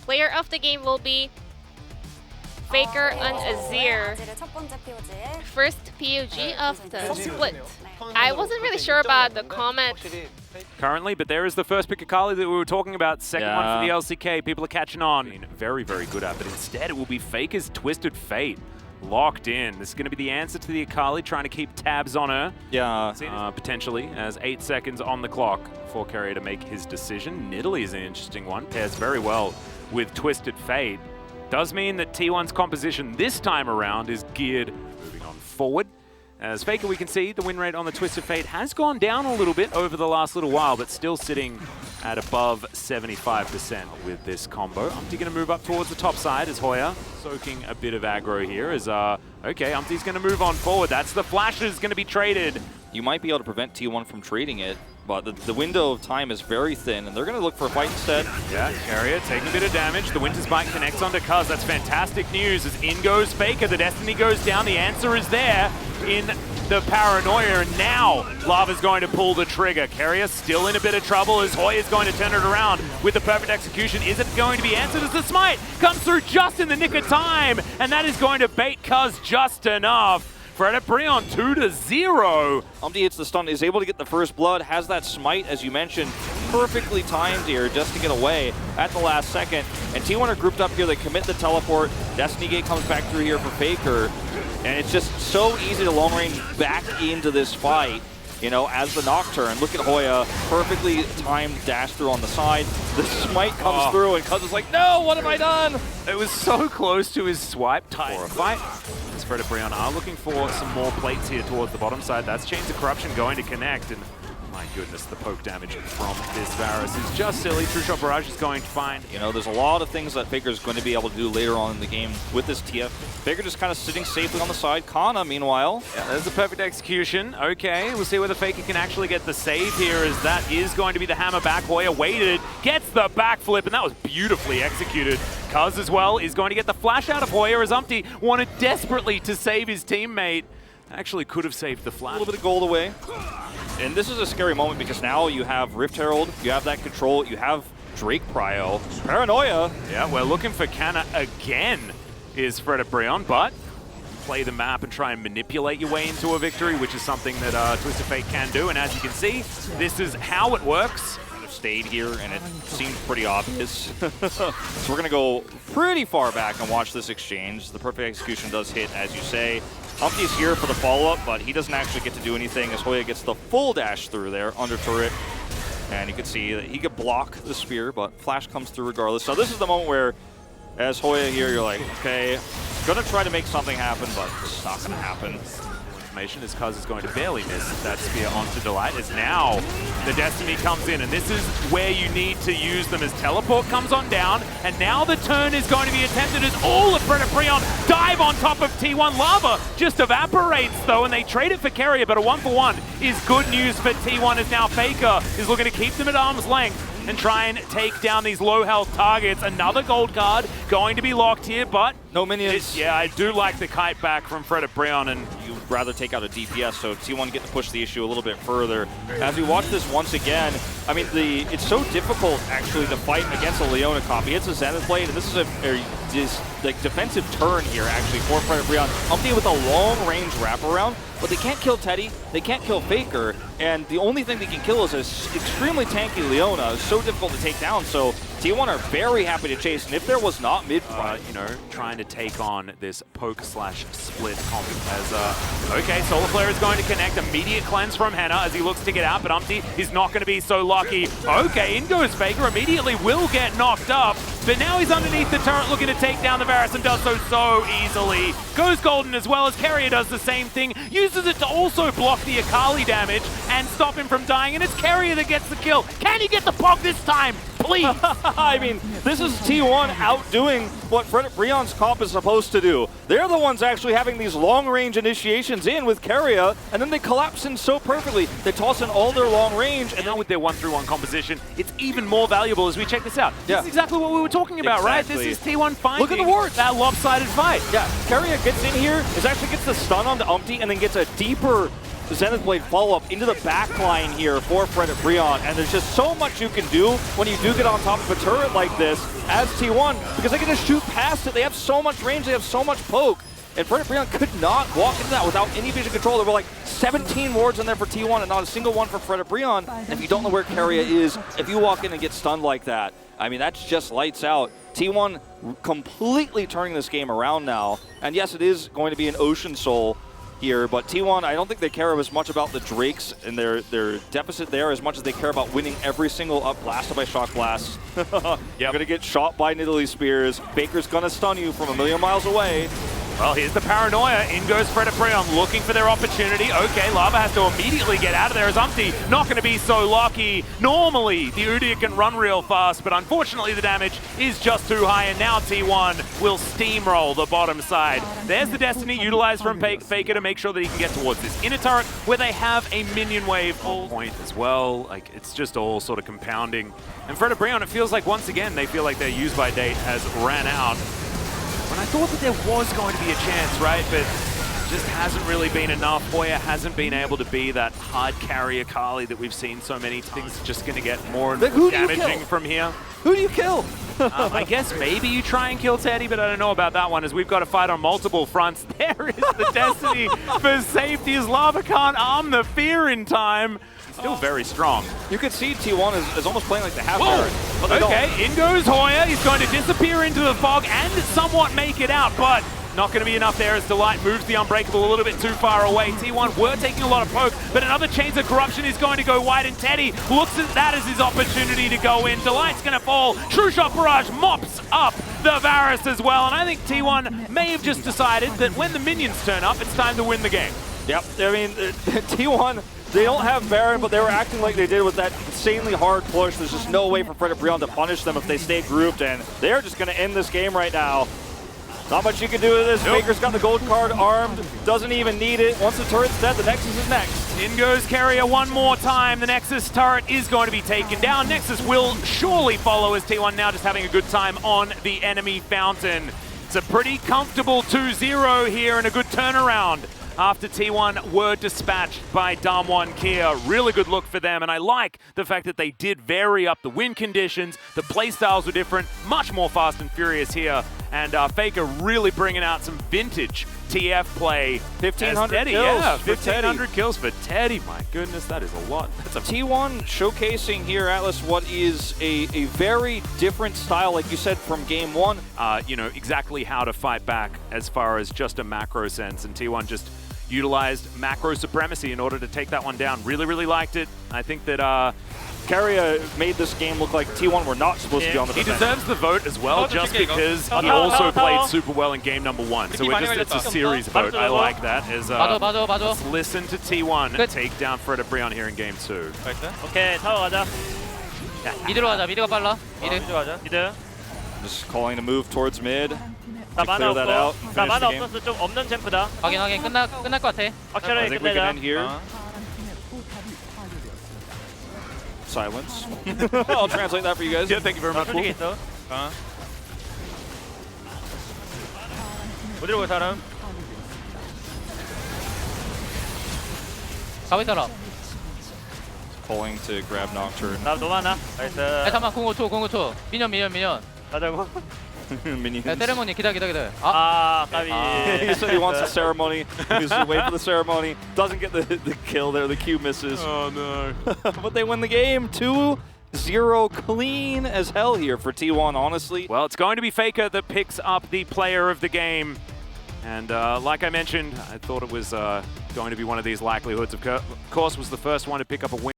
player of the game will be Faker and Azir. First POG of the split. I wasn't really sure about the comment. Currently, but there is the first pick Akali that we were talking about. Second one for the LCK. People are catching on. Very, very good at, but instead it will be Faker's Twisted Fate. Locked in. This is going to be the answer to the Akali, trying to keep tabs on her. Yeah. Potentially, as 8 seconds on the clock for Carrier to make his decision. Nidalee is an interesting one. Pairs very well with Twisted Fate. Does mean that T1's composition this time around is geared moving on forward. As Faker, we can see the win rate on the Twisted Fate has gone down a little bit over the last little while, but still sitting at above 75% with this combo. Umpty going to move up towards the top side as Hoya soaking a bit of aggro here. As okay, Umpty's going to move on forward. That's the flashes going to be traded. You might be able to prevent T1 from trading it, but the window of time is very thin, and they're going to look for a fight instead. Yeah, Carrier taking a bit of damage. The Winter's Bite connects onto Cuz. That's fantastic news. As in goes Faker, the Destiny goes down. The answer is there in the Paranoia, and now Lava's going to pull the trigger. Carrier still in a bit of trouble as Hoya's going to turn it around with the perfect execution. Is it going to be answered as the smite comes through just in the nick of time, and that is going to bait Cuz just enough. Fredit Brion 2-0. Umpty hits the stun, is able to get the first blood, has that smite, as you mentioned, perfectly timed here just to get away at the last second. And T1 are grouped up here, they commit the teleport. Destiny Gate comes back through here for Faker. And it's just so easy to long range back into this fight, you know, as the Nocturne. Look at Hoya, perfectly timed dash through on the side. The smite comes through and Cuz is like, no, what have I done? It was so close to his swipe for a fight. Fredit Brion are looking for some more plates here towards the bottom side. That's Chains of Corruption going to connect, and my goodness, the poke damage from this Varus is just silly. True Shot Barrage is going to find. You know, there's a lot of things that Faker's going to be able to do later on in the game with this TF. Faker just kind of sitting safely on the side. Kana, meanwhile. Yeah, there's the perfect execution. Okay, we'll see whether Faker can actually get the save here, as that is going to be the hammer back. Hoya waited, gets the backflip, and that was beautifully executed. Cuz as well is going to get the flash out of Hoya, as Umpty wanted desperately to save his teammate. Actually could have saved the flash. A little bit of gold away. And this is a scary moment because now you have Rift Herald, you have that control, you have Drake Prio, Paranoia. Yeah, we're looking for Kana again, is Fredit Brion, but play the map and try and manipulate your way into a victory, which is something that Twisted Fate can do. And as you can see, this is how it works. Stayed here, and it seemed pretty obvious. So we're going to go pretty far back and watch this exchange. The perfect execution does hit, as you say. Umpty's here for the follow-up, but he doesn't actually get to do anything as Hoya gets the full dash through there under turret. And you can see that he could block the spear, but flash comes through regardless. So this is the moment where, as Hoya here, you're like, okay, gonna try to make something happen, but it's not gonna happen. As Cuz is going to barely miss that spear onto Delight, as now the Destiny comes in, and this is where you need to use them as Teleport comes on down, and now the turn is going to be attempted as all of Fredit Brion dive on top of T1. Lava just evaporates though, and they trade it for Carrier, but a 1-for-1 is good news for T1, as now Faker is looking to keep them at arm's length and try and take down these low health targets. Another gold card going to be locked here, but no minions. Yeah, I do like the kite back from Fredit Brion, and you'd rather take out a DPS, so T1 get to push the issue a little bit further. As we watch this once again, I mean, it's so difficult actually to fight against a Leona comp. He hits a Zenith Blade, and this is this like defensive turn here actually for Fredit Brion. Umpty with a long range wraparound, but they can't kill Teddy, they can't kill Faker, and the only thing they can kill is an extremely tanky Leona. It's so difficult to take down, so T1 are very happy to chase, and if there was not mid-fight, you know, trying to take on this poke/split comp as, okay, Solar Flare is going to connect. Immediate cleanse from Henna as he looks to get out, but Umpty is not going to be so lucky. Okay, in goes Faker, immediately will get knocked up, but now he's underneath the turret looking to take down the Varus, and does so easily. Goes golden as well, as Carrier does the same thing, uses it to also block the Akali damage and stop him from dying, and it's Carrier that gets the kill. Can he get the pog this time? Please! I mean, this is T1 outdoing what Fredit Brion's comp is supposed to do. They're the ones actually having these long-range initiations in with Carrier, and then they collapse in so perfectly. They toss in all their long range, and now with their 1-3-1 composition, it's even more valuable as we check this out. Yeah. This is exactly what we were talking about, right? This is T1 finding Look at the wards. That lopsided fight. Yeah, Carrier gets in here, actually gets the stun on the Umpty, and then gets a deeper Zenith Blade follow-up into the back line here for Fred at Brion, and there's just so much you can do when you do get on top of a turret like this as T1, because they can just shoot past it. They have so much range, they have so much poke. And Fred Brion could not walk into that without any vision control. There were like 17 wards in there for T1 and not a single one for Fred Brion. And if you don't know where Keria is, if you walk in and get stunned like that, I mean, that's just lights out. T1 completely turning this game around now. And yes, it is going to be an Ocean Soul here, but T1, I don't think they care as much about the Drakes and their deficit there as much as they care about winning every single up blasted by Shock Blast. You're going to get shot by Nidalee Spears. Faker's going to stun you from a million miles away. Well, here's the paranoia. In goes Fred Brion, looking for their opportunity. Okay, Lava has to immediately get out of there as Umpty not going to be so lucky. Normally, the Udyr can run real fast, but unfortunately the damage is just too high, and now T1 will steamroll the bottom side. There's the Destiny utilized from Faker to make sure that he can get towards this inner turret where they have a minion wave point as well. Like, it's just all sort of compounding. And Fred Brion, it feels like once again they feel like their use-by date has ran out. When I thought that there was going to be a chance, right? But just hasn't really been enough. Hoya hasn't been able to be that hard carrier Kali that we've seen so many times. Just going to get more and more damaging from here. Who do you kill? I guess maybe you try and kill Teddy, but I don't know about that one, as we've got to fight on multiple fronts. There is the Destiny for safety, as Lava can't arm the Fear in time. Still very strong. You can see T1 is almost playing like the half Baron. Okay, in goes Hoya. He's going to disappear into the fog and somewhat make it out, but not going to be enough there as Delight moves the Unbreakable a little bit too far away. T1 were taking a lot of poke, but another Chains of Corruption is going to go wide, and Teddy looks at that as his opportunity to go in. Delight's going to fall. True Shot Barrage mops up the Varus as well, and I think T1 may have just decided that when the minions turn up, it's time to win the game. Yep, I mean, T1, they don't have Baron, but they were acting like they did with that insanely hard push. There's just no way for Fred Brion to punish them if they stay grouped, and they're just going to end this game right now. Not much you can do with this. Nope. Faker's got the gold card armed, doesn't even need it. Once the turret's dead, the Nexus is next. In goes Keria one more time. The Nexus turret is going to be taken down. Nexus will surely follow as T1 now just having a good time on the enemy fountain. It's a pretty comfortable 2-0 here and a good turnaround after T1 were dispatched by Damwon Kia. Really good look for them, and I like the fact that they did vary up the win conditions. The playstyles were different, much more fast and furious here, and Faker really bringing out some vintage TF play. 1,500 Teddy, kills. Yeah, for 1,500 kills for Teddy. My goodness, that is a lot. That's a T1 showcasing here, Atlas, what is a very different style, like you said, from game one. You know, exactly how to fight back as far as just a macro sense, and T1 just utilized macro supremacy in order to take that one down. Really, really liked it. I think that Keria made this game look like T1 were not supposed to be on the defense. He deserves the vote as well, just because he also played super well in game number one. So it's a series vote. I like that. Let's listen to T1 take down Fred Brion here in game two. 오케이, 타워 가자. 미드로 가자. 미드가 빨라. 미드 가자. 미드. Just calling to move towards mid. 나 만화 that out 없어. 나 만화 없어서 좀 없는 챔프다. 확인 끝날 것 같아. 확실하게 I think we can 끝내자. end here. Silence. I'll translate that for you guys. Yeah, thank you very much. 솔직히 있어. 어디로 갈 사람? 가고 있어라. Calling to grab Nocturne. 나 너무 많아. 나이스. 잠깐만 052. 미니언. 가자고. Minions. 세레모니 기다려. 까비. He said he wants a ceremony. He's waiting for the ceremony. Doesn't get the kill there. The Q misses. Oh no. But they win the game. 2-0 clean as hell here for T1, honestly. Well, it's going to be Faker that picks up the player of the game. And like I mentioned, I thought it was going to be one of these likelihoods. Of course, was the first one to pick up a win.